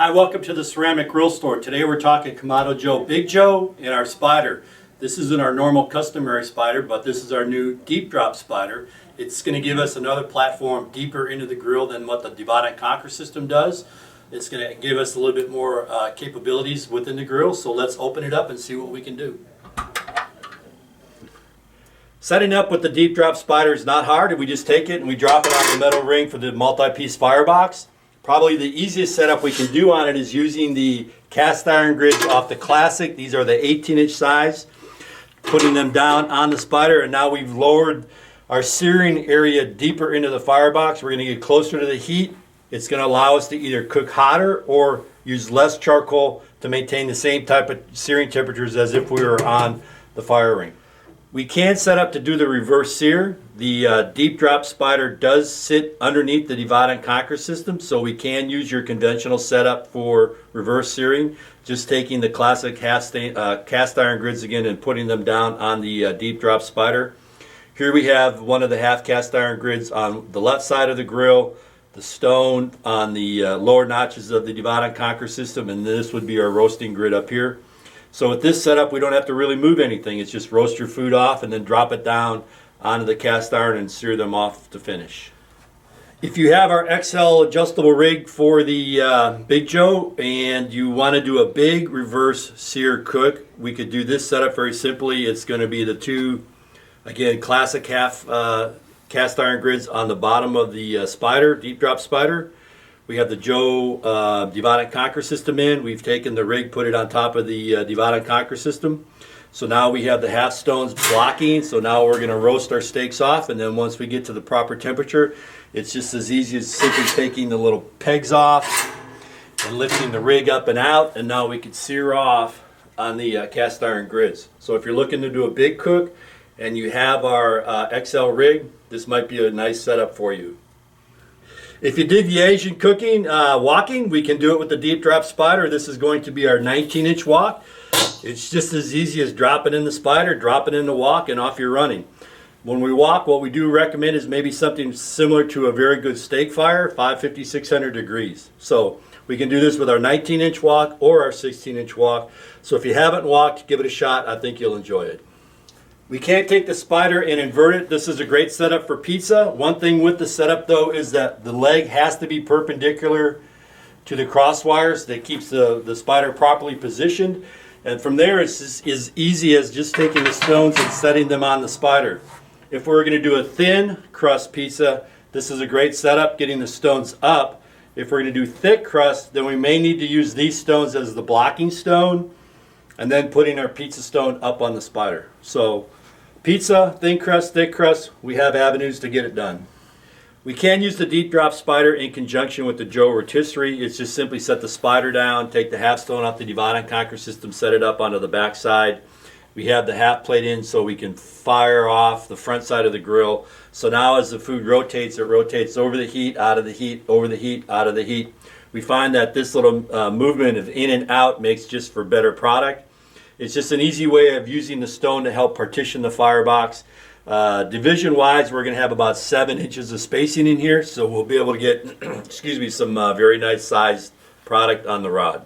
Hi, welcome to the Ceramic Grill Store. Today we're talking Kamado Joe Big Joe and our spider. This isn't our normal customary spider, but this is our new deep drop spider. It's going to give us another platform deeper into the grill than what the Divide and Conquer system does. It's going to give us a little bit more capabilities within the grill, so let's open it up and see what we can do. Setting up with the deep drop spider is not hard. We just take it and we drop it on the metal ring for the multi-piece firebox. Probably the easiest setup we can do on it is using the cast iron grids off the Classic. These are the 18-inch size. Putting them down on the spider, and now we've lowered our searing area deeper into the firebox. We're going to get closer to the heat. It's going to allow us to either cook hotter or use less charcoal to maintain the same type of searing temperatures as if we were on the fire ring. We can set up to do the reverse sear. The deep drop spider does sit underneath the Divide and Conquer system, so we can use your conventional setup for reverse searing. Just taking the classic cast iron grids again and putting them down on the deep drop spider. Here we have one of the half cast iron grids on the left side of the grill, the stone on the lower notches of the Divide and Conquer system, and this would be our roasting grid up here. So with this setup, we don't have to really move anything. It's just roast your food off and then drop it down onto the cast iron and sear them off to finish. If you have our XL adjustable rig for the Big Joe and you want to do a big reverse sear cook, we could do this setup very simply. It's going to be the two, again, classic half cast iron grids on the bottom of the spider, deep drop spider. We have the Joe Divide and Conquer system in. We've taken the rig, put it on top of the Divide and Conquer system. So now we have the half stones blocking. So now we're going to roast our steaks off, and then once we get to the proper temperature, it's just as easy as simply taking the little pegs off and lifting the rig up and out, and now we can sear off on the cast iron grids. So if you're looking to do a big cook and you have our XL rig, this might be a nice setup for you. If you dig the Asian cooking, woking, we can do it with the deep drop spider. This is going to be our 19-inch wok. It's just as easy as drop it in the spider, drop it in the wok, and off you're running. When we wok, what we do recommend is maybe something similar to a very good steak fire, 550, 600 degrees. So we can do this with our 19-inch wok or our 16-inch wok. So if you haven't woked, give it a shot. I think you'll enjoy it. We can't take the spider and invert it. This is a great setup for pizza. One thing with the setup though is that the leg has to be perpendicular to the cross wires. That keeps the spider properly positioned. And from there it's as easy as just taking the stones and setting them on the spider. If we're going to do a thin crust pizza, this is a great setup, getting the stones up. If we're going to do thick crust, then we may need to use these stones as the blocking stone and then putting our pizza stone up on the spider. So pizza, thin crust, thick crust, we have avenues to get it done. We can use the deep drop spider in conjunction with the Joe Rotisserie. It's just simply set the spider down, take the half stone off the Divide and Conquer system, set it up onto the back side. We have the half plate in so we can fire off the front side of the grill. So now as the food rotates, it rotates over the heat, out of the heat, over the heat, out of the heat. We find that this little movement of in and out makes just for better product. It's just an easy way of using the stone to help partition the firebox. Division wise, we're going to have about 7 inches of spacing in here, so we'll be able to get excuse me, some very nice sized product on the rod.